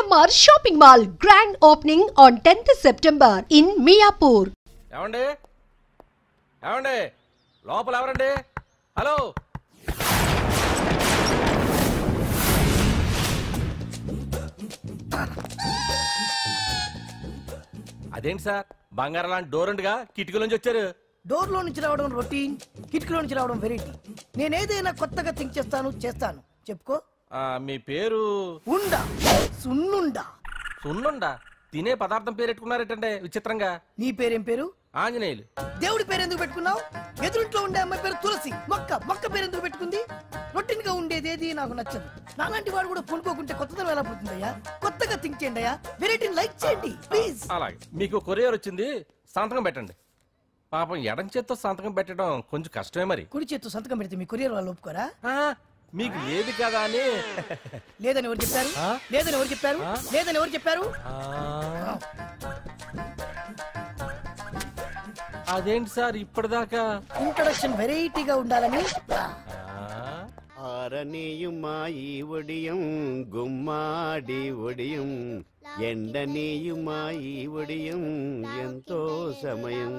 GMR Shopping Mall grand opening on 10th September in Miapur. ఏమండి ఏమండి లోపల ఎవరండి? హలో అదేంటి సార్ బంగారం లాంటి డోర్ ఉండగా కిటికీ నుంచి వచ్చారు? డోర్ లో నుంచి రావడం రొటీన్, కిటికీలో నుంచి రావడం వెరైటీ. నేనేదైనా కొత్తగా థింక్ చేస్తాను. చెప్పుకో. మీ పేరు? ఉండా, సున్నుండా. సున్నుండా? తినే పదార్థం పేరు పెట్టుకున్నారేటండి విచిత్రంగా. నీ పేరేం పేరు? ఆంజనేయులు. దేవుడి పేరు ఎందుకు పెట్టుకున్నావు? ఎదురింట్లో ఉండే అమ్మాయి పేరు తులసి. మొక్క పేరు ఎందుకు పెట్టుకుంది? రొటీన్ గా ఉండేదేది నాకు నచ్చదు. నాలాంటి వాడు కూడా పూనుకోకుంటే కొత్తదనం ఎలా పుడుతుందయ్యా? కొత్తగా థింక్ చేయండి అయ్యా. వెరైటీని లైక్ చేయండి ప్లీజ్. అలాగే. మీకు కొరియర్ వచ్చింది, సంతకం పెట్టండి. పాపం ఎడం చేత్తో సంతకం పెట్టడం కొంచెం కష్టమే. మరి కుడి చేత్తో సంతకం పెడితే మీ కొరియర్ వాళ్ళు ఒప్పుకోరా? మీకు లేదు కదా అని. లేదని ఎవరు చెప్పారు? లేదని ఎవరు చెప్పారు? లేదని ఎవరు చెప్పారు? అదేంటి సార్ ఇప్పటిదాకా ఇంట్రడక్షన్ వెరైటీగా ఉండాలని. ఆరనీయుమాయి ఒడియం గుమ్మాడి ఒడియం ఎండనీయుమాయి ఒడియం ఎంతో సమయం.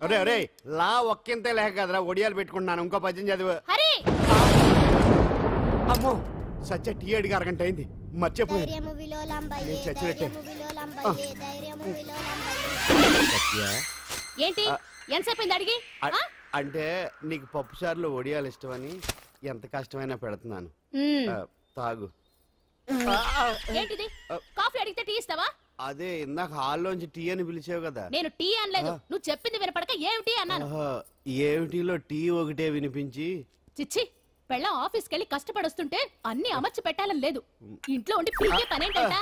అరే అరే లా ఒక్కింతే లేక కదరా ఒడియాలు పెట్టుకుంటున్నాను. ఇంకో పద్యం చదివు. అమ్మో సత్య టీ అడిగి అరగంట అయింది, మర్చిపోయింది. ఏంటి ఎంతసేపు అడిగి? అంటే నీకు పప్పు సార్లు ఒడియాలు ఇష్టమని ఎంత కష్టమైనా పెడుతున్నాను, తాగు. ఏంటిది? కాఫీ అడిగితే టీ ఇస్తావా? అదే ఇందాక హాల్లోంచి టీ అని పిలిచావు కదా. నేను టీ అనలేదు, నువ్వు చెప్పింది వినపడక ఏమిటి అన్నాను. ఏమిటిలో టీ ఒకటే వినిపించి. చిచ్చి, పెళ్ళం ఆఫీస్కి వెళ్ళి కష్టపడొస్తుంటే అన్ని అమర్చి పెట్టాలని లేదు. ఇంట్లో ఉండి పీకే పనేంటంట?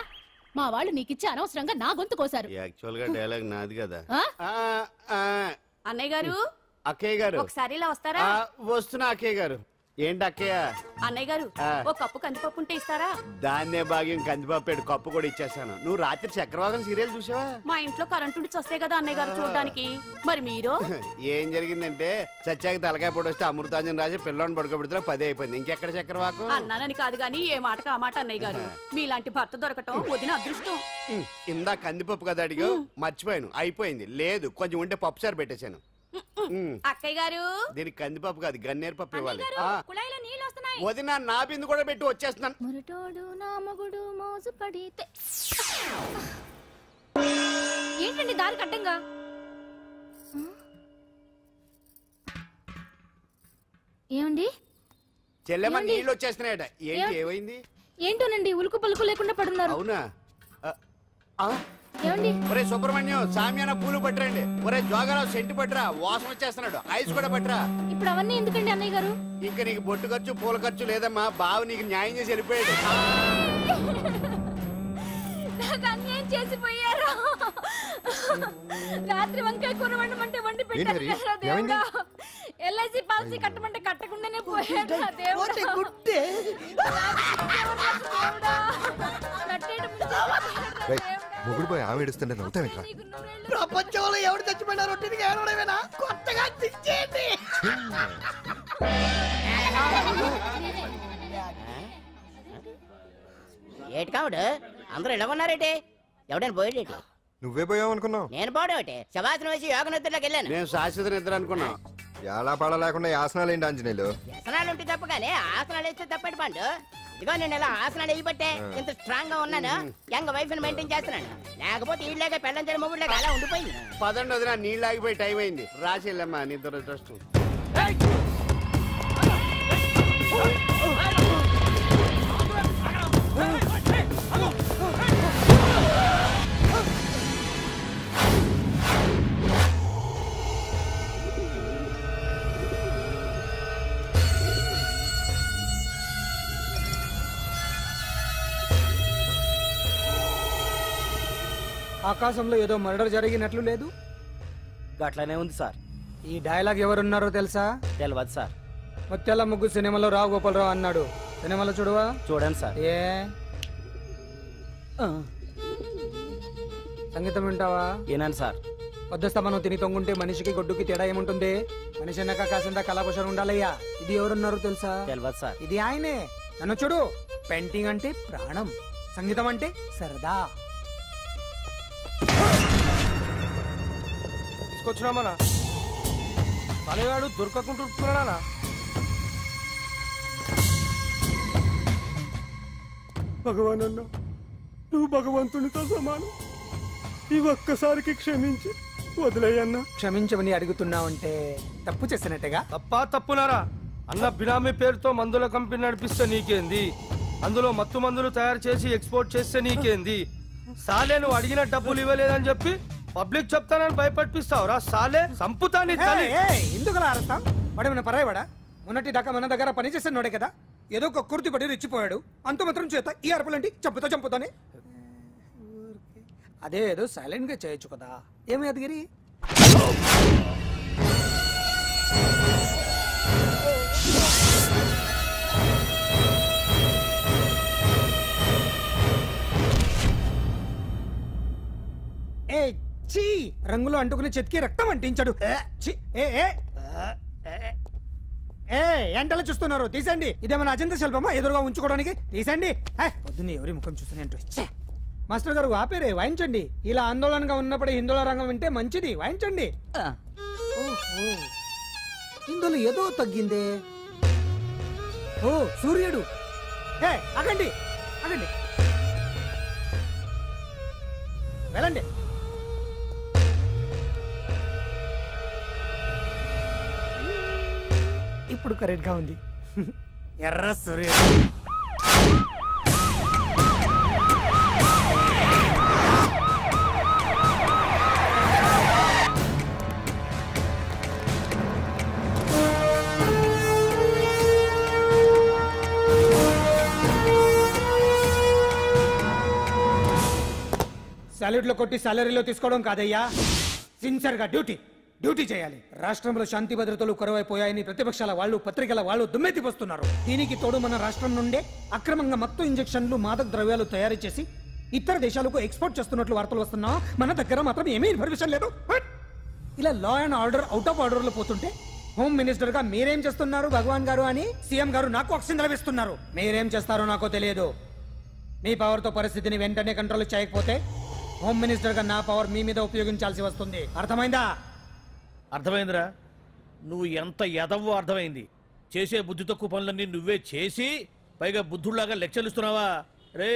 మా వాళ్ళు నీకిచ్చి అనవసరంగా నా గొంతు కోసారు. యాక్చువల్ గా డైలాగ్ నాది కదా. అన్నయ్య గారు, అక్కయ్య గారు ఒకసారి ఇలా వస్తారా? వస్తున్నా అక్కయ్య గారు. ఏంటి అక్కయ్య? అన్నయ్య గారు ఒక కప్పు కందిపప్పు ఉంటే ఇస్తారా? దాన్నే భాగ్యం కందిపప్పు కప్పు కూడా ఇచ్చేసాను. నువ్వు రాత్రి చక్రవాకం సీరియల్ చూసావా? మా ఇంట్లో కరెంటు ఉండి వస్తే కదా అన్నయ్య గారు చూడడానికి. మరి మీరు? ఏం జరిగిందంటే సత్యాకి తలకాయ పొడి వస్తే అమృతాంజన్ రాజు పిల్లని పడుకోబెడితే 10 అయిపోయింది. ఇంకెక్కడ చక్రవాకం? అన్నానని కాదు గానీ ఏ మాటకు ఆ మాట అన్నయ్య గారు. మీలాంటి భర్త దొరకటం వదిన అదృష్టం. ఇందా కందిపప్పు కదా అడిగా, మర్చిపోయాను. అయిపోయింది. లేదు కొంచెం ఉంటే పప్పు సార్ పెట్టేశాను. అక్కయ్య గారు దీనికి కందిపప్పు కాదు గన్నేరు పప్పు ఇవ్వాలి. వదిన నా బిందు కూడా పెట్టి వచ్చేస్తున్నాను. ఏంటండి దారి కట్టంగా? ఏమండి చెల్లెమ్మ నీళ్ళు వచ్చేస్తున్నాయట. ఏంటి ఏమైంది? ఏంటోనండి ఉలుకు పలుకు లేకుండా పడున్నారు. అవునా? ఏమండి? ఒరే సుబ్రహ్మణ్యం సామ్యాన పూలు పట్టరండి. ఒరే జోగరావు సెంటు పట్టరా, వాసన వచ్చేస్తున్నాడు. ఐస్ కూడా పట్టరా. ఇప్పుడు అవన్నీ ఎందుకండి అన్నయ్య గారు? ఇంకా నీకు బొట్టు ఖర్చు పూల ఖర్చు లేదమ్మా. బావ నీకు న్యాయం చేసి వెళ్ళిపోయాడు. అన్యాయం చేసిపోయారు. రాత్రి వంకాయ కూర వండమంటే వండి పెట్టారు. ఎల్ఐసి పాలసీ కట్టమంటే కట్టకుండానే పోయాడు. మొగుడుపోయి ఆమె ఏడుస్తుంటే నవ్వుతావేంట్రా? ప్రపంచంలో ఎవరు చచ్చిపోయినా రొట్టెని ఏడవడమేనా? కొత్తగా తెచ్చేయండి. ఏటి కావుడు అందరూ ఇలా ఉన్నారేటి? ఎవడైనా పోయేటి? నువ్వే పోయావు అనుకున్నావు. నేను పోవడం శవాసనం వేసి యోగ నిద్రలోకి వెళ్ళాను. నేను శాశ్వత నిద్ర అనుకున్నా. ఎలా పడ లేకుండా ఆసనాలు ఏంటి ఆంజనేయులు? వ్యసనాలు ఉంటే తప్ప కానీ ఆసనాలు వేస్తే తప్పటి పండు. ఇదిగో నేను ఇలా ఆసనాలు వేయబట్టే ఇంత స్ట్రాంగ్ గా ఉన్నాను. యంగ్ వైఫ్ ని మెయింటైన్ చేస్తున్నాను. లేకపోతే ఇళ్ళగా పెళ్ళంచని మొగుళ్ళగా అలా ఉండిపోయింది. పదండి వదిన, నీళ్ళు ఆగిపోయి టైం అయింది. రాసి వెళ్ళమ్మా నిద్ర ట్రస్ట్. ఆకాశంలో ఏదో మర్డర్ జరిగినట్లు లేదు. గట్లనే ఉంది సార్. ఈ డైలాగ్ ఎవరున్నారో తెలుసా? తెలియదు సార్. ముత్యాల ముగ్గు సినిమాలో రావు గోపాలరావు అన్నాడు. సినిమాలో చూడవా? చూడండి సార్. ఏ సంగీతం వింటావా? ఏనండి సార్. వద్దస్తమనం తిని తొంగుంటే మనిషికి గొడ్డుకి తేడా ఏముంటుంది? మనిషి అన్నాక కాసింత కళాభూషణ ఉండాలయ్యా. ఇది ఎవరున్నారో తెలుసా? తెలియదు సార్. ఇది ఆయనే నన్ను చూడు, పెయింటింగ్ అంటే ప్రాణం, సంగీతం అంటే సరదా. తీసుకొచ్చినామనా తలగాడు దొరకకుంటున్నానా? భగవాన్ అన్న, నువ్వు భగవంతునితో సమానం. ఈ ఒక్కసారికి క్షమించి వదిలేయన్నా. క్షమించమని అడుగుతున్నావంటే తప్పు చేసినట్టుగా. తప్పునారా? అన్న బినామీ పేరుతో మందుల కంపెనీ నడిపిస్తే నీకేంది? అందులో మత్తు మందులు తయారు చేసి ఎక్స్పోర్ట్ చేస్తే నీకేంది? సాలే నువ్వు అడిగిన డబ్బులు ఇవ్వలేదని చెప్పి పబ్లిక్ చెప్తానని భయపడిపిస్తావురా? సాలే సంపుతాని ఎందుకు అరుస్తాం? వాడేమైనా పరాయవాడా? మొన్నటి దాకా మన దగ్గర పని చేస్తున్నాడే కదా, ఏదో ఒక కుర్తి పడి రెచ్చిపోయాడు. అంత మాత్రం చేత ఈ అరుపులంటి చంపుతానే. అదే ఏదో సైలెంట్ గా చేయొచ్చు కదా. ఏమి అదిగిరి? రంగులో అంటుకుని చెతికి రక్తం అంటించాడు. ఎంటలో చూస్తున్నారు, తీసండి. ఇదేమన్నా అజంత శిల్పమా ఎదురుగా ఉంచుకోవడానికి? తీసండి. పొద్దున్న ఎవరి ముఖం చూస్తున్నా. మాస్టర్ గారు ఆపేరే, వాయించండి. ఇలా ఆందోళనగా ఉన్నప్పుడు హిందువుల రంగం వింటే మంచిది, వాయించండి. ఇందులో ఏదో తగ్గిందే. ఓ సూర్యుడు. ఆగండి ఆగండి, వెళ్ళండి. ఇప్పుడు కరెక్ట్ గా ఉంది. ఎర్ర సూర్యుడు. సాలరీలో కొట్టి సాలరీలో తీసుకోవడం కాదయ్యా, సిన్సియర్ గా డ్యూటీ చేయాలి. రాష్ట్రంలో శాంతి భద్రతలు కరువైపోయాయని ప్రతిపక్షాల వాళ్ళు, పత్రికల వాళ్ళు దుమ్మెత్తిపోస్తున్నారు. దీనికి తోడు మన రాష్ట్రం నుండే అక్రమంగా మత్తు ఇంజెక్షన్లు, మాదక ద్రవ్యాలు తయారు చేసి ఇతర దేశాలకు ఎక్స్పోర్ట్ చేస్తున్నట్లు వార్తలు వస్తున్నా మన దగ్గర మాత్రం ఏమీ ఇన్ఫర్మేషన్ లేదు. ఇలా law and order out of order లో పోతుంటే హోమ్ మినిస్టర్ గా మీరేం చేస్తున్నారు భగవాన్ గారు అని సీఎం గారు నాకు ఆక్సిజన్ లభిస్తున్నారు. మీరేం చేస్తారో నాకు తెలియదు. మీ పవర్ తో పరిస్థితిని వెంటనే కంట్రోల్ చేయకపోతే హోమ్ మినిస్టర్ గా నా పవర్ మీ మీద ఉపయోగించాల్సి వస్తుంది. అర్థమైందా? అర్థమైందిరా. నువ్వు ఎంత ఎదవో అర్థమైంది. చేసే బుద్ధి తక్కువ పనులన్నీ నువ్వే చేసి పైగా బుద్ధుళ్లాగా లెక్చర్లు ఇస్తున్నావా? రే,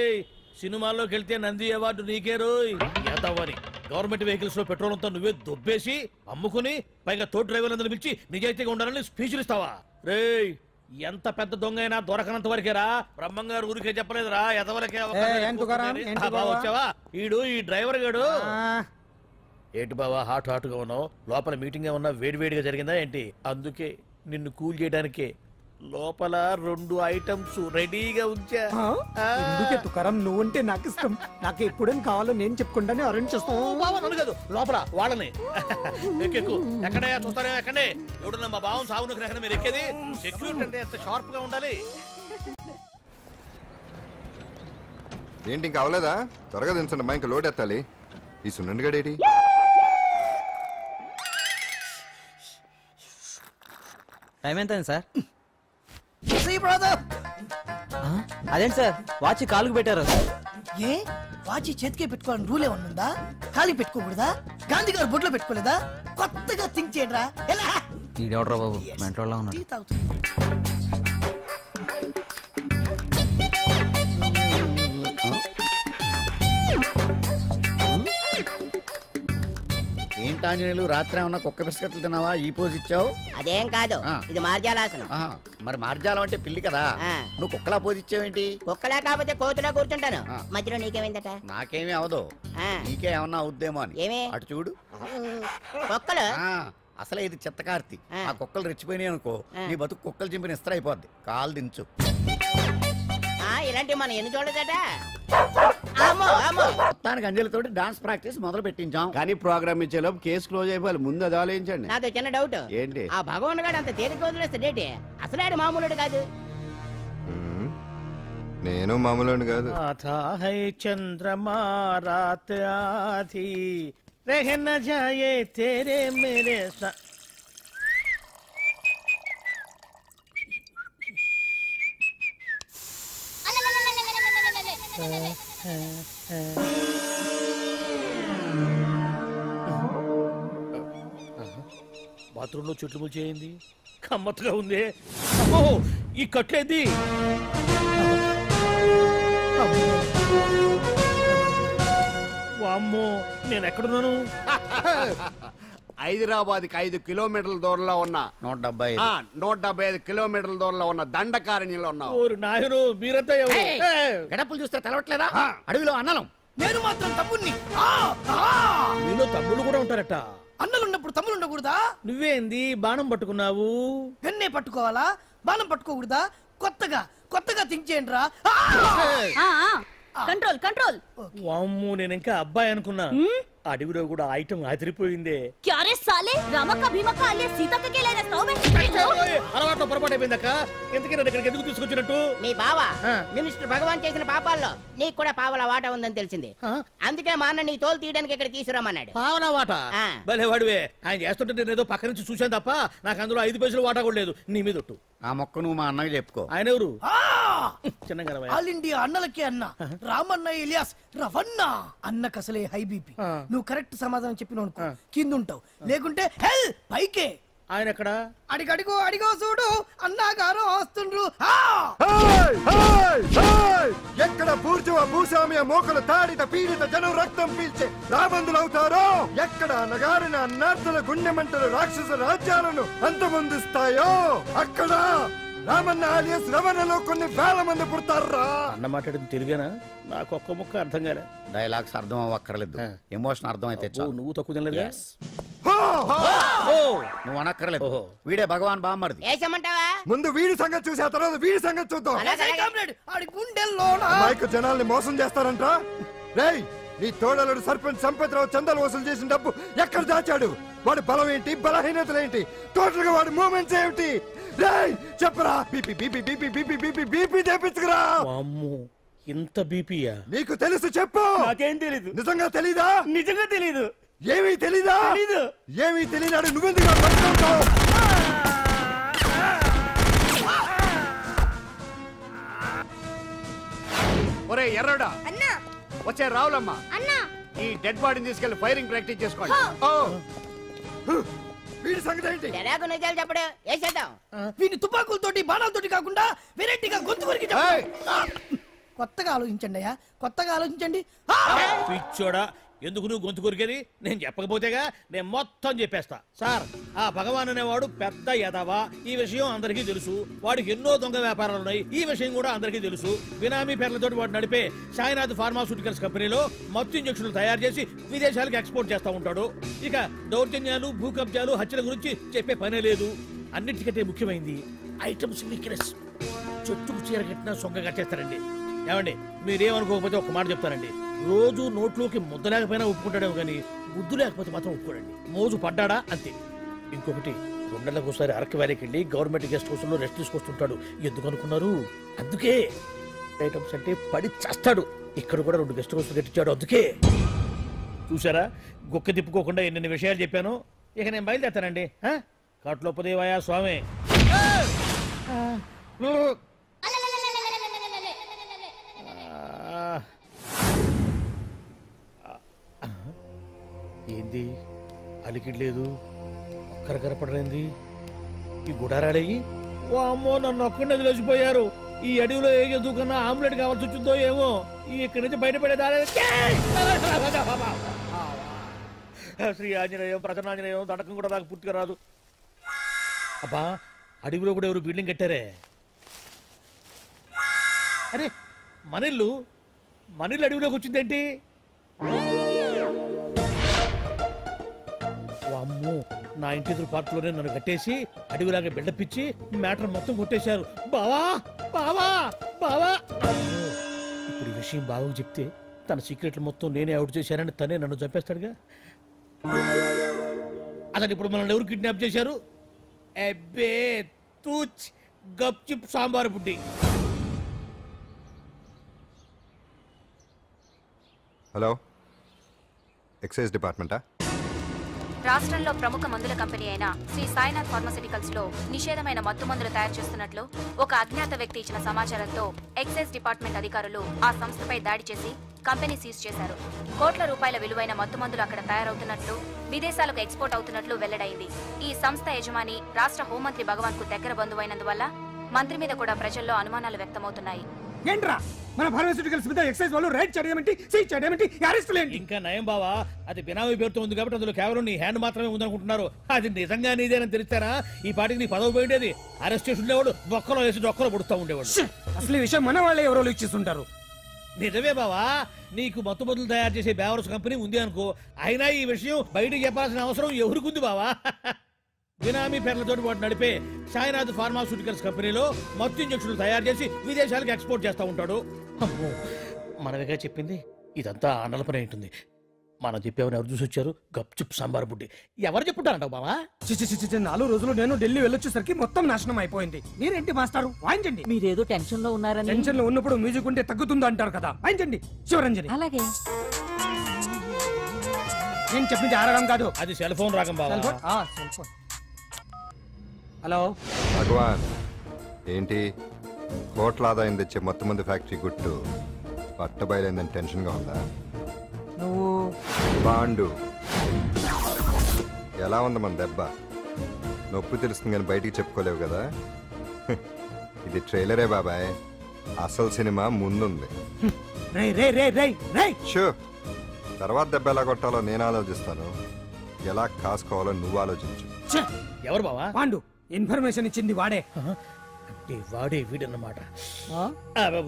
సినిమాల్లోకి వెళ్తే నంది అవార్డు నీకే రోయ్. ఎదవని గవర్నమెంట్ వెహికల్స్ లో పెట్రోల్ అంతా నువ్వే దొబ్బేసి అమ్ముకుని పైగా తోటి డ్రైవర్లందరూ పిలిచి నిజాయితీగా ఉండాలని స్పీచ్లు ఇస్తావా? రే, ఎంత పెద్ద దొంగ అయినా దొరకనంత వరకేరా. బ్రహ్మంగారు ఊరికే చెప్పలేదురా ఎదవలకే వచ్చావా? ఈడు ఈ డ్రైవర్ గాడు. ఏంటి బావా హాట్గా ఉన్నావు? లోపల మీటింగ్ ఏమన్నా వేడివేడిగా జరిగిందా ఏంటి? అందుకే నిన్ను కూల్ చేయడానికే లోపల 2 ఐటమ్స్ రెడీగా ఉంచా. ఎందుకే తుకారం, నువ్వుంటే నాకు ఇష్టం. నాకు ఎప్పుడేం కావాలో నేను చెప్పుకుంటానే అరేంజ్ చేస్తాను. కాదు లోపల వాళ్ళని ఎక్కెక్కు. ఎక్కడయ్యా చూస్తారా? ఎక్కడే ఎవడన్నా మా బావం సాగును ఎక్కడ మీరు ఎక్కేది? సెక్యూరిటీ అంటే ఎంత షార్ప్ గా ఉండాలి. ఏంటి ఇంకా అవలేదా? త్వరగా దించండి, మా ఇంకా లోడ్ ఎత్తాలి. ఈ సున్నండి గడేటి టైం ఎంత సార్? అదేంటి సార్ వాచ్ కాలుకు పెట్టారు? ఏ వాచి చేతికే పెట్టుకోవాలని రూల్ ఏమన్నా ఉందా? ఖాళీ పెట్టుకోకూడదా? గాంధీ గారు బొడ్లో పెట్టుకోలేదా? కొత్తగా థింక్ చేయడరా. ఎలా ఈడెవడ్రా బాబు మెంటోళ్ళ ఉన్నాడు. టీ తాగుతుంది. ఏంటాంజనేయులు రాత్రి ఏమన్నా కుక్క బిస్కెట్లు తిన్నావా? ఈ పోజ్ ఇచ్చావు. అదేం కాదు, ఇది మార్జాలాసనం. మరి మార్జాలం అంటే పిల్లి కదా, నువ్వు కుక్కలా పోజ్ ఇచ్చావేంటి? కుక్కలా కాకపోతే కోతులా కూర్చుంటాను. మధ్యలో నీకేమైందట? నాకేమీ అవదు, నీకే ఏమన్నా అవుద్దేమో అని. ఏమి? అటు చూడు. కుక్కలు అసలే ఇది చెత్తకార్తి. ఆ కుక్కలు రెచ్చిపోయినాయి అనుకో, నీ బతుకు కుక్కలు చింపిన ఇస్త్ర అయిపోద్ది. కాలు దించు. ఇలాంటివి మనం ఎన్ని చూడదట. మొత్తానికి అంజలితోటి డాన్స్ ప్రాక్టీస్ మొదలు పెట్టించాం. కానీ ప్రోగ్రామ్ ఇచ్చేలోపు కేసు క్లోజ్ అయిపోవాలి. ముందు అది ఆలోచించండి. నాతో చిన్న డౌట్. ఏంటి? ఆ భగవాన్ గారు అంత తేలిక వదిలేస్తాడేంటి? అసలు ఆడు మామూలుడు కాదు. నేను మామూలు కాదు. చంద్రమా రాత్ ఆధీ రహ న జాయే తేరే మేరే బాత్రూంలో చెట్లు ముల్చేయింది, గమ్మత్తుగా ఉంది. అమ్మో, ఈ కట్లేంది? వామ్మో, నేను ఎక్కడున్నాను? హైదరాబాద్కి 5 కిలోమీటర్ల దూరంలో ఉన్న 175 కిలోమీటర్ల దూరంలో ఉన్న దండకారణ్యంలో ఉన్నావు. ఓరి నాయనో, మీరంతా ఎవరు? గడపలు చూస్తే తెలవట్లేదా? అడవిలో అన్నలం. నేను మాత్రం తమ్ముణ్ణి. మీలో తమ్ముళ్ళు కూడా ఉంటారట. అన్నలున్నప్పుడు తమ్ముడు ఉండకూడదా? నువ్వేంది బాణం పట్టుకున్నావు? వెన్నే పట్టుకోవాలా, బాణం పట్టుకోకూడదా? కొత్తగా థింక్ చేయండి రా. Control control. వామ్మో, నేను ఇంకా అబ్బాయి అనుకున్నా. అడవిలో కూడా ఐటమ్ అదిరిపోయిందే. క్యారే సాలే, రామక్క భీమక్క అల్లే సీతక్క కేలేనా స్టవ్ అలవాటు పొరపాటు అయిపోయిందక్క. ఎందుకు నన్ను ఇక్కడికి ఎందుకు తీసుకొచ్చినట్టు? మీ బావా మినిస్టర్ భగవాన్ చేసిన పాపాల్లో నీకు కూడా పావల వాటా ఉందని తెలిసింది. అందుకే మా అన్న నీ తోలు తీయడానికి ఇక్కడ తీసుకురామన్నాడు. పావలా వాటా? భలే వాడివే. ఆయన చేస్తుంటే నేను ఏదో పక్క నుంచి చూశాను తప్ప నాకు అందులో 5 పైసలు వాటా కూడా లేదు. నీ మీద ఒట్టు. ఆ మొక్క నువ్వు మా అన్నకి చెప్పుకో. ఆయన ఎవరు? చిన్నగా ఆల్ ఇండియా అన్నలకే అన్న రామన్న ఇలియాస్ రవన్న. అన్నకు అసలే హై బీపీ. నువ్వు కరెక్ట్ సమాధానం చెప్పిన కింద ఉంటావు, లేకుంటే హెల్ పైకే. ఆయన ఎక్కడ? అడిగో చూడు, అన్నగారు వస్తుండ్రు. ఎక్కడ బూర్జువ భూస్వామ్య మోకలు తాడిత పీడిత జనం రక్తం పీల్చే రాబందులవుతారో, ఎక్కడ నగారిన అన్నార్థుల గుండె మంటలు రాక్షస రాజ్యాలను అంతమొందిస్తాయో, అక్కడ రామన్న ఆలియస్ రవణలో కొన్ని వేల మంది పుడతారా. అన్న మాట్లాడింది తెలుగేనా? నాకు ఒక్క ముక్క అర్థం కాలే. డైలాగ్స్ అర్థం అవ్వక్కర్లేదు, ఎమోషన్ అర్థం అయితే నువ్వు తక్కువ తినలేదా? నువ్వు అనక్కర్లేదు. వీడే భగవాన్ బామ్మర్ది. ఏమంటావా? ముందు వీడి సంగతి చూసి ఆ తర్వాత వీడి సంగతి చూద్దాం. మైకు జనాల్ని మోసం చేస్తారంట. రేయ్, నీ తోడలుడు సర్పంచ్ సంపత్రావు చందాలు వసూలు చేసిన డబ్బు ఎక్కడ దాచాడు? వాడి బలం ఏంటి, బలహీనతలు ఏంటి, టోటల్ గా వాడి మూమెంట్స్ ఏమిటి? రేయ్ చెప్పరా. BP BP BP BP BP BP తెప్పించుకురా. ఇంత బీపీయా? నీకు తెలుసు చెప్పు. నాకేం తెలీదు. నిజంగా తెలీదా? నిజంగా తెలీదు. ఏమీ తెలీదా? ఏమీ తెలియనాడు నువ్వెందుకు ఒరే ఎర్రడా, వచ్చే రావులమ్మ, ఈ డెడ్ బాడీని తీసుకెళ్లి ఫైరింగ్ ప్రాక్టీస్ చేసుకోండి. వీడి సంగతి ఏంటి? ఎలాగో నిజాలు చెప్పడు. వేసేద్దాం. వీని తుపాకులతోటి బాణాలతోటి కాకుండా వెరైటీగా గొంతు వరకు కొత్తగా ఆలోచించండి అయ్యా, కొత్తగా ఆలోచించండి. పిచ్చోడా, ఎందుకు నువ్వు గొంతు కొరికేది? నేను చెప్పకపోతేగా నేను మొత్తం చెప్పేస్తా. సార్, ఆ భగవాన్ అనేవాడు పెద్ద యదవా. ఈ విషయం అందరికీ తెలుసు. వాడికి ఎన్నో దొంగ వ్యాపారాలు ఉన్నాయి. ఈ విషయం కూడా అందరికీ తెలుసు. బినామీ పేర్లతో వాడు నడిపే సాయినాథ్ ఫార్మాస్యూటికల్స్ కంపెనీలో మత్తు ఇంజక్షన్లు తయారు చేసి విదేశాలకు ఎక్స్పోర్ట్ చేస్తా ఉంటాడు. ఇక దౌర్జన్యాలు, భూ కబ్జాలు, హత్యల గురించి చెప్పే పనే లేదు. అన్నిటికంటే ముఖ్యమైంది ఐటమ్స్ వీక్నెస్. చెట్టుకు చీర కట్టినా సొంగ కట్టేస్తారండి. ఏమండి, మీరేమనుకోకపోతే ఒక మాట చెప్తారండి. రోజు నోట్లోకి ముద్ద లేకపోయినా ఒప్పుకుంటాడేమో కానీ బుద్ధు లేకపోతే మాత్రం ఒప్పుకోడండి. మోజు పడ్డాడా అంతే. ఇంకొకటి, 2 నెలలకు ఒకసారి అరకు వ్యాలీకి వెళ్ళి గవర్నమెంట్ గెస్ట్ హౌస్ లో రెస్ట్ తీసుకొస్తుంటాడు. ఎందుకు అనుకున్నారు? అందుకే. ఐటమ్స్ అంటే పడి చేస్తాడు. ఇక్కడ కూడా 2 గెస్ట్ హౌస్ కట్టించాడు. అందుకే. చూసారా, గుక్క తిప్పుకోకుండా ఎన్ని విషయాలు చెప్పాను. ఇక నేను బయలుదేరుతానండి. కాట్లోపదేవాయా స్వామి. ఏంది అలికిడ్లేదు, ఒక్కరు కనపడలేంది. ఈ గుడారాడయ్యి ఓ అమ్మో, నన్ను ఒక్కడిని వదిలేసిపోయారు. ఈ అడవిలో ఏ ఎందుకన్నా ఆమ్లెట్ కావాల్సి వచ్చిందో ఏమో. ఇక్కడి నుంచి బయటపడేదారే. శ్రీ ఆంజనేయం, ప్రసన్నాంజనేయం, తడకం కూడా నాకు పూర్తిగా రాదు. అబ్బా, అడవిలో కూడా ఎవరు బిల్డింగ్ కట్టారే. అరే, మనిల్లు అడవిలోకి వచ్చిందేంటి? అమ్మో, నా ఇంటి ఎదురు పార్కులోనే నన్ను కట్టేసి అడవిలాగా బిల్డపిచ్చి మ్యాటర్ మొత్తం కొట్టేశారు. బావా బావా బావా. ఇప్పుడు ఈ విషయం బావకు చెప్తే తన సీక్రెట్లు మొత్తం నేనే అవుట్ చేశానని తనే నన్ను చంపేస్తాడుగా. అతను ఇప్పుడు మనల్ని ఎవరు కిడ్నాప్ చేశారు? అబ్బే తూచ్ గప్ చిప్ సాంబార్ బుడ్డి. హలో, ఎక్సైజ్ డిపార్ట్మెంటా? రాష్ట్రంలో ప్రముఖ మందుల కంపెనీ అయిన శ్రీ సాయినాథ్ ఫార్మాస్యూటికల్స్ లో నిషేధమైన మత్తు మందులు తయారు చేస్తున్నట్లు ఒక అజ్ఞాత వ్యక్తి ఇచ్చిన సమాచారంతో ఎక్సైజ్ డిపార్ట్మెంట్ అధికారులు ఆ సంస్థపై దాడి చేసి కంపెనీ సీజ్ చేశారు. కోట్ల రూపాయల విలువైన మత్తు మందులు అక్కడ తయారవుతున్నట్లు, విదేశాలకు ఎక్స్పోర్ట్ అవుతున్నట్లు వెల్లడైంది. ఈ సంస్థ యజమాని రాష్ట్ర హోంమంత్రి భగవాన్ కు దగ్గర బంధువైనందువల్ల మంత్రి మీద కూడా ప్రజల్లో అనుమానాలు వ్యక్తమవుతున్నాయి. ఏంట్రా మన ఫార్మాస్యూటికల్స్ మీద ఎక్సైజ్ వాళ్ళు రైడ్ చేయడమేంటి, సీజ్ చేయడమేంటి, అరెస్టులు ఏంటి? ఇంకా నయం బావా, అది బినామీ పేరుతో ఉంది కాబట్టి అందులో కేవలం నీ హ్యాండ్ మాత్రమే ఉందనుకుంటున్నారు. అది నిజంగా నీదేనని తెలిస్తారా ఈ పాటికి నీ పదవి పోయిండేది. అరెస్ట్ చేసి ఉండేవాడు, బొక్కలో వేసి డొక్కలో పుడుతూ ఉండేవాడు. అసలు ఈ విషయం మన వాళ్ళే ఎవరో ఇచ్చేస్తుంటారు. నిజమే బావా, నీకు మత్తు మందులు తయారు చేసే బేవర్స్ కంపెనీ ఉంది అనుకో, అయినా ఈ విషయం బయటకు చెప్పాల్సిన అవసరం ఎవరికి ఉంది బావా? బినామీ పేర్లతో వాడు నడిపే సాయినాథ్ ఫార్మాస్యూటికల్స్ కంపెనీలో మత్తు ఇంజక్షన్లు తయారు చేసి విదేశాలకు ఎక్స్పోర్ట్ చేస్తూ ఉంటాడు. అమ్మో, మనమేగా చెప్పింది, ఇదంతా ఆండల పని ఉంటుంది. మనం చెప్పేవని ఎవరు చూసి వచ్చారు? గప్చుప్ సాంబార్ బుడ్డి. ఎవరు చెప్పుంటారంటావు బావా? 4 రోజులు నేను ఢిల్లీ వెళ్ళొచ్చేసరికి మొత్తం నాశనం అయిపోయింది. మీరేంటి మాస్టారు, వాయించండి. మీరేదో టెన్షన్ లో ఉన్నారని. టెన్షన్ లో ఉన్నప్పుడు మ్యూజిక్ ఉంటే తగ్గుతుందో అంటారు కదా, వాయించండి శివరంజని. అలాగే. నేను చెప్పింది ఆరగం కాదు, అది సెల్ ఫోన్ రాగం బావా. Cell phone. హలో భగవాన్, ఏంటి కోట్ల ఆదాయం తెచ్చే మొత్తం మంది ఫ్యాక్టరీ గుట్టు పట్టబయలైందని టెన్షన్గా ఉందా? నువ్వు బాండు ఎలా ఉంది మన దెబ్బ? నొప్పి తెలుస్తుంది కానీ బయటికి చెప్పుకోలేవు కదా. ఇది ట్రైలరే బాబాయ్, అసలు సినిమా ముందుంది. షూ, తర్వాత దెబ్బ ఎలా కొట్టాలో నేను ఆలోచిస్తాను, ఎలా కాసుకోవాలో నువ్వు ఆలోచించు. ఎవరు బావా? పాండు. ఇన్ఫర్మేషన్ ఇచ్చింది వాడే. అంటే వాడే వీడన్నమాట.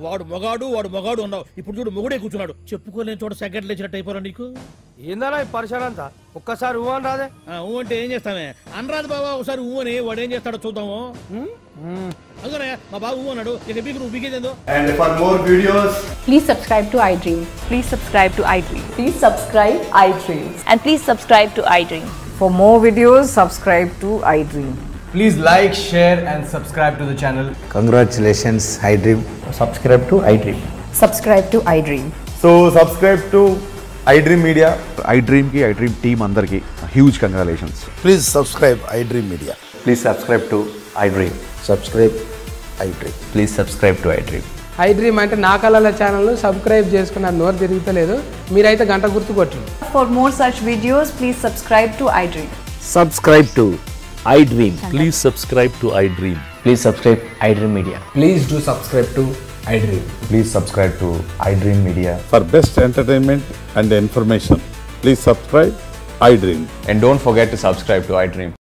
వాడు మొగాడు అన్నావు, ఇప్పుడు చూడు మొగుడే కూర్చున్నాడు. చెప్పుకోలేని చోట సెకండ్ లేచినట్టు అయిపోరా నీకు. ఏందన్నా ఈ పరిశాన్ అంతా? ఒక్కసారి ఊ అని రాదే? ఊ అంటే ఏం చేస్తామే? అనరాదు బాబా, ఒకసారి ఊ అని. వాడు ఏం చేస్తాడో చూద్దాము. అందుకనే మా బాబు ఊ అన్నాడు, ఇక మీకు నువ్వు బిగేదేందో. And for more videos, please subscribe to iDream. Please subscribe to iDream. Please subscribe iDream. And please subscribe to iDream. For more videos, subscribe to iDream. please like, share and subscribe to the channel. Congratulations, iDream. Subscribe to iDream. Subscribe to iDream. So subscribe to iDream Media. iDream ki iDream team andarki huge congratulations. Please subscribe iDream Media. Please subscribe to iDream. Subscribe iDream. Please subscribe to iDream. iDream అంటే నా కళల channel subscribe చేసుకున్నారు, నోరు తిరుగుతలేదు. మీరైతే గంట గుర్తు కొట్టండి. For more such videos, please subscribe to iDream. Subscribe to iDream. Please subscribe to iDream. Please subscribe iDream Media. Please do subscribe to iDream. Please subscribe to iDream Media. For best entertainment and information, please subscribe iDream. And don't forget to subscribe to iDream.